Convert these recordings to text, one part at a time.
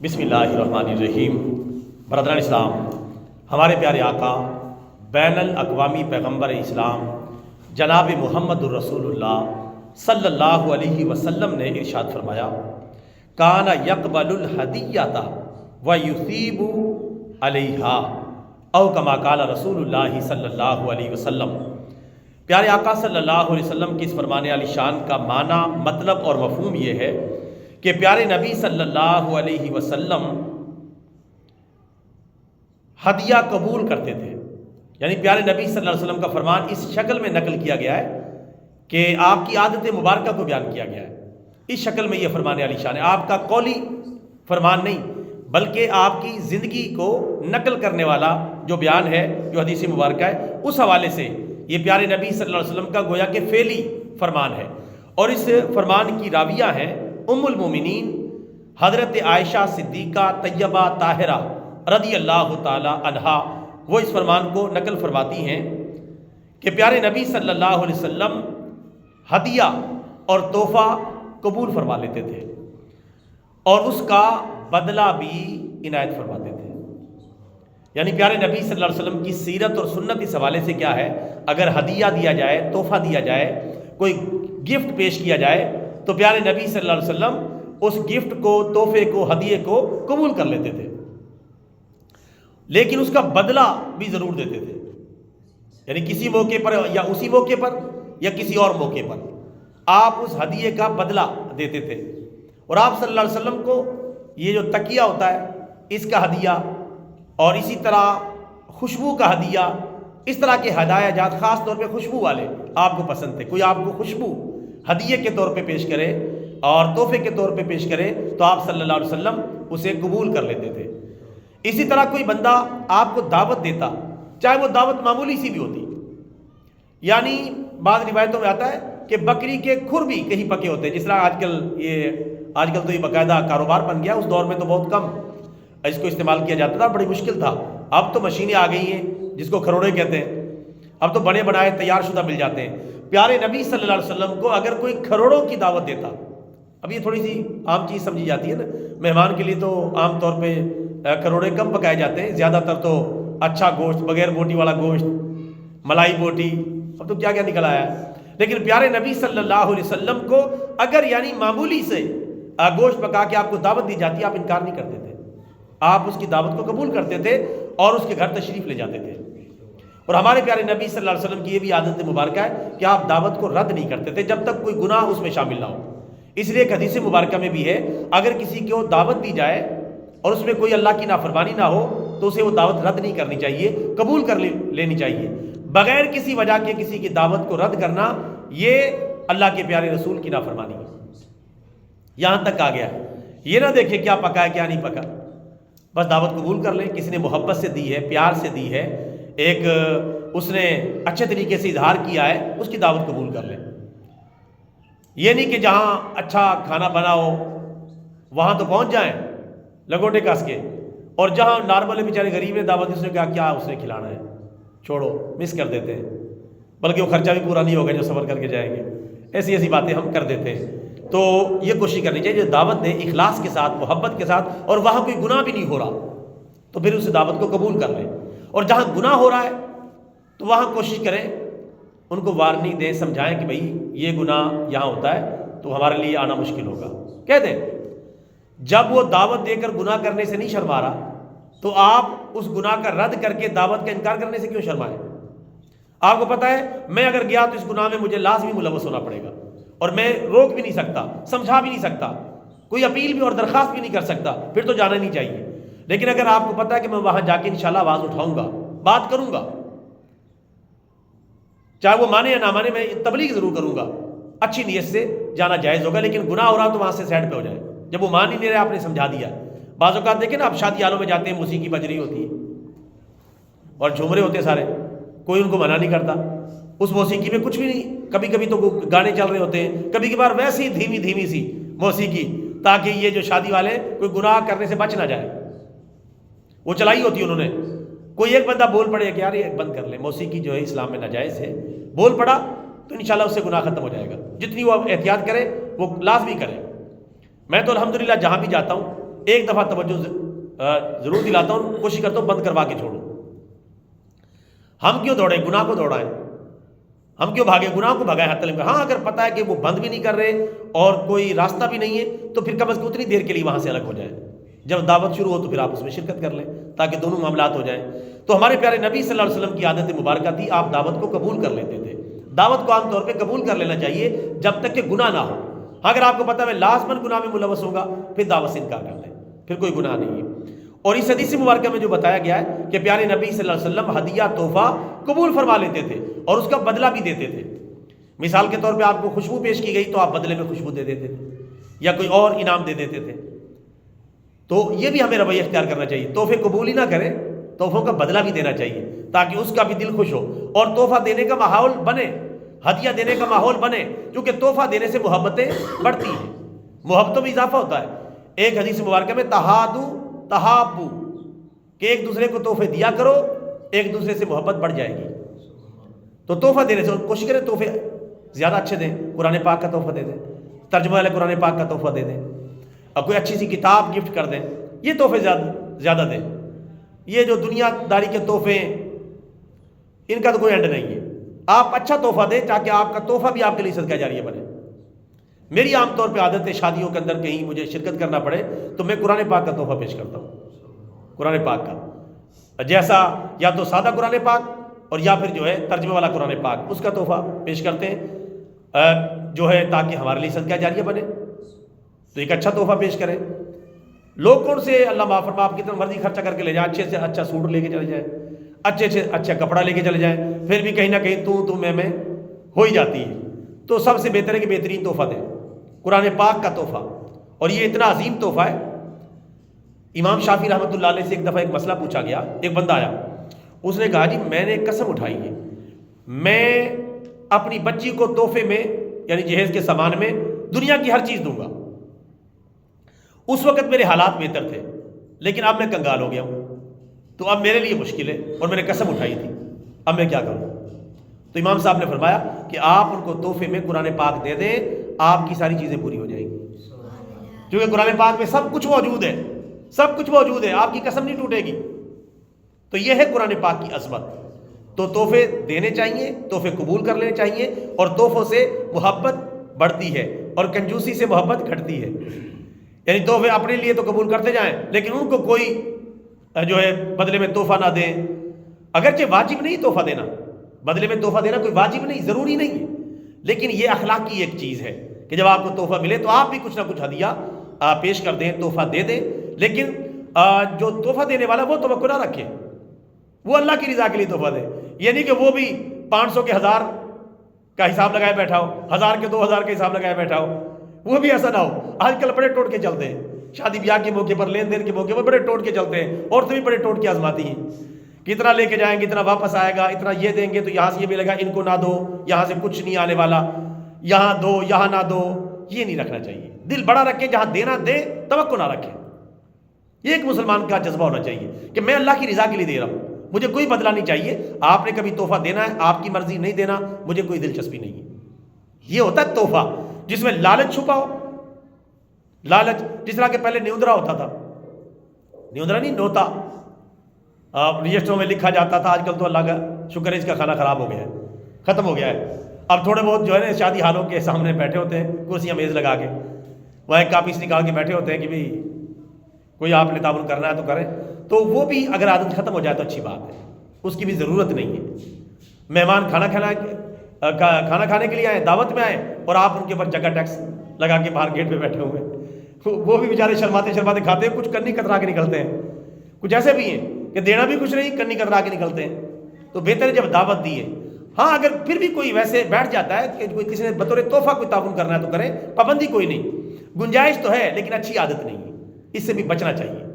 بسم اللہ الرحمن الرحیم۔ برادران اسلام، ہمارے پیارے آقا بین الاقوامی پیغمبر اسلام جناب محمد الرسول اللہ صلی اللہ علیہ وسلم نے ارشاد فرمایا، کان یقبل الہدیۃ ویثیب علیہا او کما قال رسول اللہ صلی اللہ علیہ وسلم۔ پیارے آقا صلی اللہ علیہ وسلم کی اس فرمان علی شان کا معنی، مطلب اور مفہوم یہ ہے کہ پیارے نبی صلی اللہ علیہ وسلم ہدیہ قبول کرتے تھے۔ یعنی پیارے نبی صلی اللہ علیہ وسلم کا فرمان اس شکل میں نقل کیا گیا ہے کہ آپ کی عادت مبارکہ کو بیان کیا گیا ہے۔ اس شکل میں یہ فرمان علی شان ہے، آپ کا قولی فرمان نہیں بلکہ آپ کی زندگی کو نقل کرنے والا جو بیان ہے، جو حدیث مبارکہ ہے، اس حوالے سے یہ پیارے نبی صلی اللہ علیہ وسلم کا گویا کہ فعلی فرمان ہے۔ اور اس فرمان کی راویہ ہیں ام المومنین حضرت عائشہ صدیقہ طیبہ طاہرہ رضی اللہ تعالی عنہا۔ وہ اس فرمان کو نقل فرماتی ہیں کہ پیارے نبی صلی اللہ علیہ وسلم ہدیہ اور تحفہ قبول فرما لیتے تھے اور اس کا بدلہ بھی عنایت فرماتے تھے۔ یعنی پیارے نبی صلی اللہ علیہ وسلم کی سیرت اور سنت اس حوالے سے کیا ہے، اگر ہدیہ دیا جائے، تحفہ دیا جائے، کوئی گفٹ پیش کیا جائے تو پیارے نبی صلی اللہ علیہ وسلم اس گفٹ کو، تحفے کو، ہدیے کو قبول کر لیتے تھے، لیکن اس کا بدلہ بھی ضرور دیتے تھے۔ یعنی کسی موقع پر یا اسی موقع پر یا کسی اور موقع پر آپ اس ہدیے کا بدلہ دیتے تھے۔ اور آپ صلی اللہ علیہ وسلم کو یہ جو تکیہ ہوتا ہے اس کا ہدیہ، اور اسی طرح خوشبو کا ہدیہ، اس طرح کے ہدایہ جات خاص طور پہ خوشبو والے آپ کو پسند تھے۔ کوئی آپ کو خوشبو ہدیے کے طور پہ پیش کرے اور تحفے کے طور پہ پیش کرے تو آپ صلی اللہ علیہ وسلم اسے قبول کر لیتے تھے۔ اسی طرح کوئی بندہ آپ کو دعوت دیتا، چاہے وہ دعوت معمولی سی بھی ہوتی، یعنی بعض روایتوں میں آتا ہے کہ بکری کے کھر بھی کہیں پکے ہوتے ہیں، جس طرح آج کل تو یہ باقاعدہ کاروبار بن گیا، اس دور میں تو بہت کم اس کو استعمال کیا جاتا تھا، بڑی مشکل تھا۔ اب تو مشینیں آ گئی ہیں جس کو کھروڑے کہتے ہیں، اب تو بنے بنائے تیار شدہ مل جاتے ہیں۔ پیارے نبی صلی اللہ علیہ وسلم کو اگر کوئی کھروڑوں کی دعوت دیتا، اب یہ تھوڑی سی عام چیز سمجھی جاتی ہے نا، مہمان کے لیے تو عام طور پہ کھروڑے کم پکائے جاتے ہیں، زیادہ تر تو اچھا گوشت، بغیر بوٹی والا گوشت، ملائی بوٹی، اب تو کیا کیا نکل آیا ہے۔ لیکن پیارے نبی صلی اللہ علیہ وسلم کو اگر یعنی معمولی سے گوشت پکا کے آپ کو دعوت دی جاتی، آپ انکار نہیں کرتے تھے، آپ اس کی دعوت کو قبول کرتے تھے اور اس کے گھر تشریف لے جاتے تھے۔ اور ہمارے پیارے نبی صلی اللہ علیہ وسلم کی یہ بھی عادت مبارکہ ہے کہ آپ دعوت کو رد نہیں کرتے تھے جب تک کوئی گناہ اس میں شامل نہ ہو۔ اس لیے ایک حدیث مبارکہ میں بھی ہے، اگر کسی کو دعوت دی جائے اور اس میں کوئی اللہ کی نافرمانی نہ ہو تو اسے وہ دعوت رد نہیں کرنی چاہیے، قبول کر لینی چاہیے۔ بغیر کسی وجہ کے کسی کی دعوت کو رد کرنا یہ اللہ کے پیارے رسول کی نافرمانی ہے۔ یہاں تک آ گیا، یہ نہ دیکھیں کیا پکا ہے کیا نہیں پکا، بس دعوت قبول کر لیں۔ کسی نے محبت سے دی ہے، پیار سے دی ہے، ایک اس نے اچھے طریقے سے اظہار کیا ہے، اس کی دعوت قبول کر لیں۔ یہ نہیں کہ جہاں اچھا کھانا بنا ہو وہاں تو پہنچ جائیں لگوٹے کس کے، اور جہاں نارمل بیچارے غریب نے دعوت اس نے کیا اس نے کھلانا ہے، چھوڑو، مس کر دیتے ہیں، بلکہ وہ خرچہ بھی پورا نہیں ہوگا جو صبر کر کے جائیں گے، ایسی باتیں ہم کر دیتے ہیں۔ تو یہ کوشش کرنی چاہیے جو دعوت دے اخلاص کے ساتھ، محبت کے ساتھ، اور وہاں کوئی گناہ بھی نہیں ہو رہا تو پھر اس دعوت کو قبول کر لیں۔ اور جہاں گناہ ہو رہا ہے تو وہاں کوشش کریں، ان کو وارننگ دیں، سمجھائیں کہ بھئی یہ گناہ یہاں ہوتا ہے تو ہمارے لیے آنا مشکل ہوگا، کہہ دیں۔ جب وہ دعوت دے کر گناہ کرنے سے نہیں شرما رہا تو آپ اس گناہ کا رد کر کے دعوت کا انکار کرنے سے کیوں شرمائیں؟ آپ کو پتہ ہے میں اگر گیا تو اس گناہ میں مجھے لازمی ملوث ہونا پڑے گا، اور میں روک بھی نہیں سکتا، سمجھا بھی نہیں سکتا، کوئی اپیل بھی اور درخواست بھی نہیں کر سکتا، پھر تو جانا نہیں چاہیے۔ لیکن اگر آپ کو پتہ ہے کہ میں وہاں جا کے انشاءاللہ آواز اٹھاؤں گا، بات کروں گا، چاہے وہ مانے یا نہ مانے، میں تبلیغ ضرور کروں گا، اچھی نیت سے جانا جائز ہوگا، لیکن گناہ ہو رہا تو وہاں سے سائڈ پہ ہو جائے۔ جب وہ مان ہی نہیں رہے، آپ نے سمجھا دیا۔ بعض اوقات دیکھیں نا، آپ شادی حالوں میں جاتے ہیں، موسیقی بج رہی ہوتی ہے اور جھوم رہے ہوتے ہیں سارے، کوئی ان کو منع نہیں کرتا، اس موسیقی میں کچھ بھی نہیں، کبھی کبھی تو گانے چل رہے ہوتے ہیں، کبھی کبھار ویسے ہی دھیمی سی موسیقی، تاکہ یہ جو شادی والے کوئی گناہ کرنے سے بچ نہ جائے، وہ چلائی ہوتی ہے انہوں نے۔ کوئی ایک بندہ بول پڑے کہ یار یہ بند کر لیں، موسیقی جو ہے اسلام میں ناجائز ہے، بول پڑا تو انشاءاللہ اس سے گناہ ختم ہو جائے گا۔ جتنی وہ احتیاط کرے وہ لازمی کرے۔ میں تو الحمدللہ جہاں بھی جاتا ہوں ایک دفعہ توجہ ضرور دلاتا ہوں، کوشش کرتا ہوں بند کروا کے چھوڑوں۔ ہم کیوں دوڑیں؟ گناہ کو دوڑائیں، ہم کیوں بھاگیں؟ گناہ کو بھگائیں حتی الامکان۔ ہاں اگر پتہ ہے کہ وہ بند بھی نہیں کر رہے اور کوئی راستہ بھی نہیں ہے تو پھر کم از کم اتنی دیر کے لیے وہاں سے الگ ہو جائیں، جب دعوت شروع ہو تو پھر آپ اس میں شرکت کر لیں تاکہ دونوں معاملات ہو جائیں۔ تو ہمارے پیارے نبی صلی اللہ علیہ وسلم کی عادت مبارکہ تھی، آپ دعوت کو قبول کر لیتے تھے۔ دعوت کو عام طور پہ قبول کر لینا چاہیے جب تک کہ گناہ نہ ہو۔ اگر آپ کو پتہ ہے میں لازماً گناہ میں ملوث ہوگا، پھر دعوت سے انکار کر لیں، پھر کوئی گناہ نہیں ہے۔ اور اس حدیث مبارکہ میں جو بتایا گیا ہے کہ پیارے نبی صلی اللہ علیہ وسلم ہدیہ تحفہ قبول فرما لیتے تھے اور اس کا بدلہ بھی دیتے تھے۔ مثال کے طور پہ آپ کو خوشبو پیش کی گئی تو آپ بدلے میں خوشبو دے دیتے تھے یا کوئی اور انعام دے دیتے تھے۔ تو یہ بھی ہمیں رویہ اختیار کرنا چاہیے، تحفے قبول ہی نہ کریں، تحفوں کا بدلہ بھی دینا چاہیے تاکہ اس کا بھی دل خوش ہو اور تحفہ دینے کا ماحول بنے، ہدیہ دینے کا ماحول بنے، کیونکہ تحفہ دینے سے محبتیں بڑھتی ہیں، محبتوں میں اضافہ ہوتا ہے۔ ایک حدیث مبارکہ میں تہادو تہابو، کہ ایک دوسرے کو تحفے دیا کرو، ایک دوسرے سے محبت بڑھ جائے گی۔ تو تحفہ دینے سے کوشش کریں تحفے زیادہ اچھے دیں، قرآن پاک کا تحفہ دے دیں، ترجمہ والے قرآن پاک کا تحفہ دے دیں، اور کوئی اچھی سی کتاب گفٹ کر دیں، یہ تحفے زیادہ دیں۔ یہ جو دنیا داری کے تحفے ہیں ان کا تو کوئی اینڈ نہیں ہے۔ آپ اچھا تحفہ دیں تاکہ آپ کا تحفہ بھی آپ کے لیے صدقہ جاریہ بنے۔ میری عام طور پہ عادت ہے شادیوں کے اندر کہیں مجھے شرکت کرنا پڑے تو میں قرآن پاک کا تحفہ پیش کرتا ہوں، قرآن پاک کا، جیسا یا تو سادہ قرآن پاک اور یا پھر جو ہے ترجمہ والا قرآن پاک، اس کا تحفہ پیش کرتے ہیں جو ہے تاکہ ہمارے لیے صدقہ جاریہ بنے۔ تو ایک اچھا تحفہ پیش کریں۔ لوگ کون سے اللہ معاف فرما آپ کتنا مرضی خرچہ کر کے لے جائیں، اچھے سے اچھا سوٹ لے کے چلے جائیں، اچھے سے اچھا کپڑا لے کے چلے جائیں، پھر بھی کہیں نہ کہیں تو میں ہو ہی جاتی ہے۔ تو سب سے بہتر ہے کہ بہترین تحفہ دیں، قرآن پاک کا تحفہ، اور یہ اتنا عظیم تحفہ ہے۔ امام شافعی رحمۃ اللہ علیہ سے ایک دفعہ ایک مسئلہ پوچھا گیا، ایک بندہ آیا، اس نے کہا جی میں نے قسم اٹھائی ہے میں اپنی بچی کو تحفے میں یعنی جہیز کے سامان میں دنیا کی ہر چیز دوں گا۔ اس وقت میرے حالات بہتر تھے لیکن اب میں کنگال ہو گیا ہوں، تو اب میرے لیے مشکل ہے اور میں نے قسم اٹھائی تھی، اب میں کیا کروں؟ تو امام صاحب نے فرمایا کہ آپ ان کو تحفے میں قرآن پاک دے دیں، آپ کی ساری چیزیں پوری ہو جائیں گی، کیونکہ قرآن پاک میں سب کچھ موجود ہے، سب کچھ موجود ہے، آپ کی قسم نہیں ٹوٹے گی۔ تو یہ ہے قرآن پاک کی عظمت۔ تو تحفے دینے چاہیے، تحفے قبول کر لینے چاہیے، اور تحفوں سے محبت بڑھتی ہے اور کنجوسی سے محبت گھٹتی ہے۔ یعنی تحفے اپنے لیے تو قبول کرتے جائیں لیکن ان کو کوئی جو ہے بدلے میں تحفہ نہ دیں، اگرچہ واجب نہیں تحفہ دینا، بدلے میں تحفہ دینا کوئی واجب نہیں، ضروری نہیں ہے، لیکن یہ اخلاقی ایک چیز ہے کہ جب آپ کو تحفہ ملے تو آپ بھی کچھ نہ کچھ ہدیہ پیش کر دیں، تحفہ دے دیں، لیکن جو تحفہ دینے والا وہ توقع نہ رکھے، وہ اللہ کی رضا کے لیے تحفہ دے، یہ نہیں کہ وہ بھی 500 کے 1000 کا حساب لگائے بیٹھا ہو، 1000 کے 2000 کا حساب لگائے بیٹھا ہو، وہ بھی ایسا نہ ہو۔ آج کل بڑے ٹوٹ کے چلتے ہیں، شادی بیاہ کے موقع پر، لین دین کے موقع پر بڑے ٹوٹ کے چلتے ہیں، عورتیں بھی بڑے ٹوٹ کے آزماتی ہیں، کتنا لے کے جائیں گے، اتنا واپس آئے گا، اتنا یہ دیں گے تو یہاں سے یہ ملے گا، ان کو نہ دو، یہاں سے کچھ نہیں آنے والا، یہاں دو یہاں نہ دو، یہ نہیں رکھنا چاہیے۔ دل بڑا رکھے، جہاں دینا دے، توقع نہ رکھے۔ یہ ایک مسلمان کا جذبہ ہونا چاہیے کہ میں اللہ کی رضا کے لیے دے رہا ہوں، مجھے کوئی بدلہ نہیں چاہیے، آپ نے کبھی تحفہ دینا ہے، آپ کی مرضی نہیں دینا، مجھے کوئی دلچسپی نہیں ہے۔ یہ ہوتا ہے تحفہ جس میں لالچ چھپا ہو، لالچ جس طرح کہ پہلے نیوندرا ہوتا تھا، نیوندرا نہیں نوتا، رجسٹروں میں لکھا جاتا تھا، آج کل تو اللہ کا شکر ہے اس کا کھانا خراب ہو گیا ہے، ختم ہو گیا ہے۔ اب تھوڑے بہت جو ہے نا شادی ہالوں کے سامنے بیٹھے ہوتے ہیں، کرسیاں میز لگا کے، وہاں ایک کاپی سے نکال کے بیٹھے ہوتے ہیں کہ بھئی کوئی آپ نے تعاون کرنا ہے تو کریں، تو وہ بھی اگر عادت ختم ہو جائے تو اچھی بات ہے، اس کی بھی ضرورت نہیں ہے۔ مہمان کھانا کھانے کے لیے آئے، دعوت میں آئے، اور آپ ان کے اوپر جگہ ٹیکس لگا کے باہر گیٹ پہ بیٹھے ہوئے، وہ بھی بیچارے شرماتے کھاتے ہیں، کچھ کنی کترا کے نکلتے ہیں، کچھ ایسے بھی ہیں کہ دینا بھی کچھ نہیں، کنی کترا کے نکلتے ہیں۔ تو بہتر ہے جب دعوت دی ہے، ہاں اگر پھر بھی کوئی ویسے بیٹھ جاتا ہے کہ کوئی کسی نے بطور تحفہ کوئی تعاون کرنا ہے تو کرے، پابندی کوئی نہیں، گنجائش تو ہے لیکن اچھی عادت نہیں ہے، اس سے بھی بچنا چاہیے۔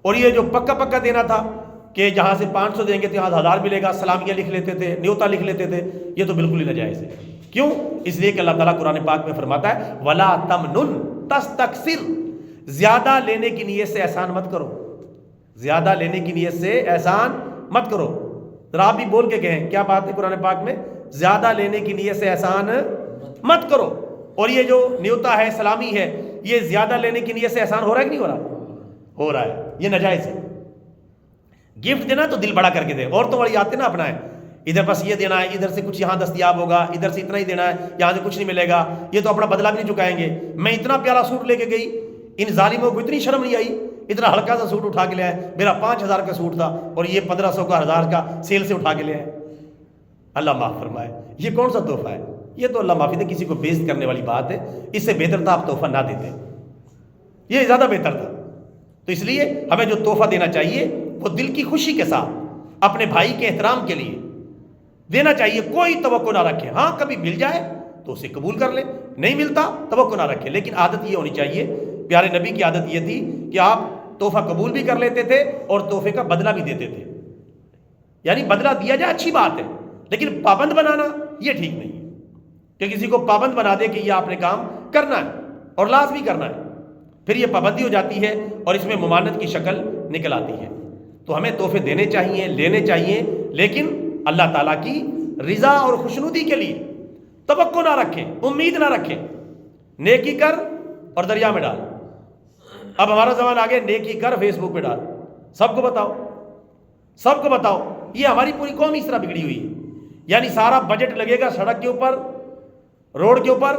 اور یہ جو پکا دینا تھا کہ جہاں سے 500 دیں گے تو یہاں 1000 ملے گا، سلامیاں لکھ لیتے تھے، نیوتا لکھ لیتے تھے، یہ تو بالکل ہی ناجائز ہے۔ کیوں؟ اس لیے کہ اللہ تعالیٰ قرآن پاک میں فرماتا ہے وَلَا تَمْنُن تَسْتَكْثِرْ، زیادہ لینے کی نیت سے احسان مت کرو، زیادہ لینے کی نیت سے احسان مت کرو۔ ذرا آپ بھی بول کے کہیں کیا بات ہے قرآن پاک میں، زیادہ لینے کی نیت سے احسان مت کرو۔ اور یہ جو نیوتا ہے، سلامی ہے، یہ زیادہ لینے کی نیت سے احسان ہو رہا ہے کہ نہیں ہو رہا؟ ہو رہا ہے، یہ ناجائز ہے۔ گفٹ دینا تو دل بڑا کر کے دے، اور تو بڑی آتے نا اپنا ہے، ادھر بس یہ دینا ہے، ادھر سے کچھ یہاں دستیاب ہوگا، ادھر سے اتنا ہی دینا ہے، یہاں سے کچھ نہیں ملے گا، یہ تو اپنا بدلہ بھی نہیں چکائیں گے۔ میں اتنا پیارا سوٹ لے کے گئی، ان ظالموں کو اتنی شرم نہیں آئی، اتنا ہلکا سا سوٹ اٹھا کے لے آئے، میرا 5000 کا سوٹ تھا اور یہ 1500 کا 1000 کا سیل سے اٹھا کے لے آئے۔ اللہ معاف فرمائے، یہ کون سا تحفہ ہے؟ یہ تو اللہ معافی دے کسی کو بیزت کرنے والی بات ہے، اس سے بہتر تھا آپ تحفہ نہ دیتے، یہ زیادہ بہتر تھا۔ تو اس لیے ہمیں جو تحفہ دینا چاہیے وہ دل کی خوشی کے ساتھ اپنے بھائی کے احترام کے لیے دینا چاہیے، کوئی توقع نہ رکھے۔ ہاں کبھی مل جائے تو اسے قبول کر لے، نہیں ملتا توقع نہ رکھے، لیکن عادت یہ ہونی چاہیے، پیارے نبی کی عادت یہ تھی کہ آپ تحفہ قبول بھی کر لیتے تھے اور تحفے کا بدلہ بھی دیتے تھے۔ یعنی بدلہ دیا جائے اچھی بات ہے، لیکن پابند بنانا یہ ٹھیک نہیں ہے کہ کسی کو پابند بنا دے کہ یہ آپ نے کام کرنا ہے اور لازمی کرنا ہے، پھر یہ پابندی ہو جاتی ہے اور اس میں ممانعت کی شکل نکل آتی ہے۔ تو ہمیں تحفے دینے چاہیے، لینے چاہیے، لیکن اللہ تعالیٰ کی رضا اور خوشنودی کے لیے۔ توقع نہ رکھیں، امید نہ رکھیں، نیکی کر اور دریا میں ڈال۔ اب ہمارا زمان آگے، نیکی کر فیس بک پہ ڈال، سب کو بتاؤ، سب کو بتاؤ۔ یہ ہماری پوری قوم اس طرح بگڑی ہوئی ہے، یعنی سارا بجٹ لگے گا سڑک کے اوپر، روڈ کے اوپر،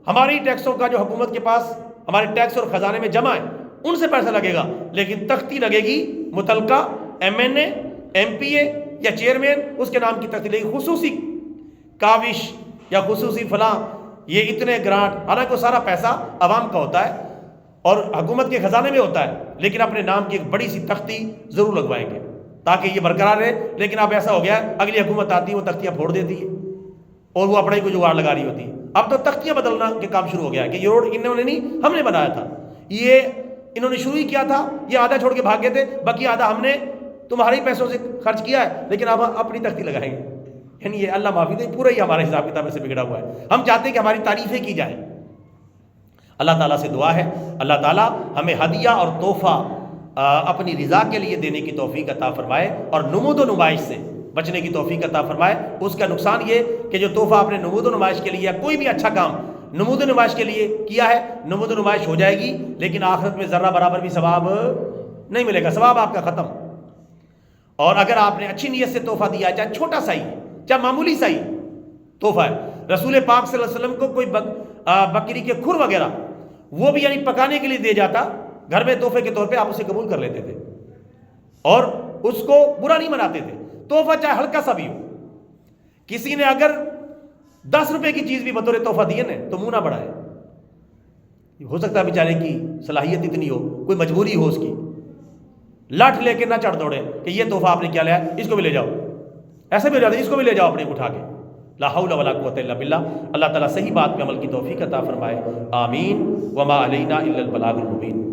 ہماری ٹیکسوں کا جو حکومت کے پاس ہمارے ٹیکس اور خزانے میں جمع ہے ان سے پیسہ لگے گا، لیکن تختی لگے گی متعلقہ MNA MPA یا چیئرمین، اس کے نام کی تختی لگے گی، خصوصی کاوش یا خصوصی فلاں، یہ اتنے گرانٹ، حالانکہ وہ سارا پیسہ عوام کا ہوتا ہے اور حکومت کے خزانے میں ہوتا ہے، لیکن اپنے نام کی ایک بڑی سی تختی ضرور لگوائیں گے تاکہ یہ برقرار رہے۔ لیکن اب ایسا ہو گیا ہے، اگلی حکومت آتی ہے وہ تختیاں پھوڑ دیتی ہے اور وہ اپنا ہی کوئی جگاڑ لگا رہی ہوتی ہے۔ اب تو تختیاں بدلنا کے کام شروع ہو گیا ہے کہ یہ روڈ انہوں نے نہیں، ہم نے بنایا تھا، یہ انہوں نے شروع ہی کیا تھا، یہ آدھا چھوڑ کے بھاگ گئے تھے، باقی آدھا ہم نے تمہارے ہی پیسوں سے خرچ کیا ہے، لیکن اب اپنی تختی لگائیں گے۔ یعنی یہ اللہ معافی دے پورا ہی ہمارا حساب کتاب میں سے بگڑا ہوا ہے۔ ہم چاہتے ہیں کہ ہماری تعریفیں کی جائیں۔ اللہ تعالیٰ سے دعا ہے اللہ تعالیٰ ہمیں ہدیہ اور تحفہ اپنی رضا کے لیے دینے کی توفیق عطا فرمائے اور نمود و نمائش سے بچنے کی توفیق عطا فرمائے۔ اس کا نقصان یہ کہ جو تحفہ آپ نے نمود و نمائش کے لیے یا کوئی بھی اچھا کام نمود و نمائش کے لیے کیا ہے، نمود و نمائش ہو جائے گی، لیکن آخرت میں ذرہ برابر بھی ثواب نہیں ملے گا، ثواب آپ کا ختم۔ اور اگر آپ نے اچھی نیت سے تحفہ دیا، چاہے چھوٹا سا ہی، چاہے معمولی سا ہی تحفہ ہے، رسول پاک صلی اللہ علیہ وسلم کو کوئی بکری کے کھر وغیرہ وہ بھی یعنی پکانے کے لیے دے جاتا گھر میں تحفے کے طور پہ، آپ اسے قبول کر لیتے تھے اور اس کو برا نہیں مناتے تھے۔ تحفہ چاہے ہلکا سا بھی ہو، کسی نے اگر 10 روپے کی چیز بھی بطور تحفہ دیے نا تو منہ نہ بڑھائے، ہو سکتا ہے بیچارے کی صلاحیت اتنی ہو، کوئی مجبوری ہو اس کی، لاٹھ لے کے نہ چڑھ دوڑے کہ یہ تحفہ آپ نے کیا لیا، اس کو بھی لے جاؤ، ایسے بھی ہو جاتا ہے، اس کو بھی لے جاؤ اپنے اٹھا کے۔ لا حول ولا قوت الا باللہ۔ اللہ تعالیٰ صحیح بات پہ عمل کی توفیق عطا فرمائے، آمین۔ وما علینا الا البلاغ المبین۔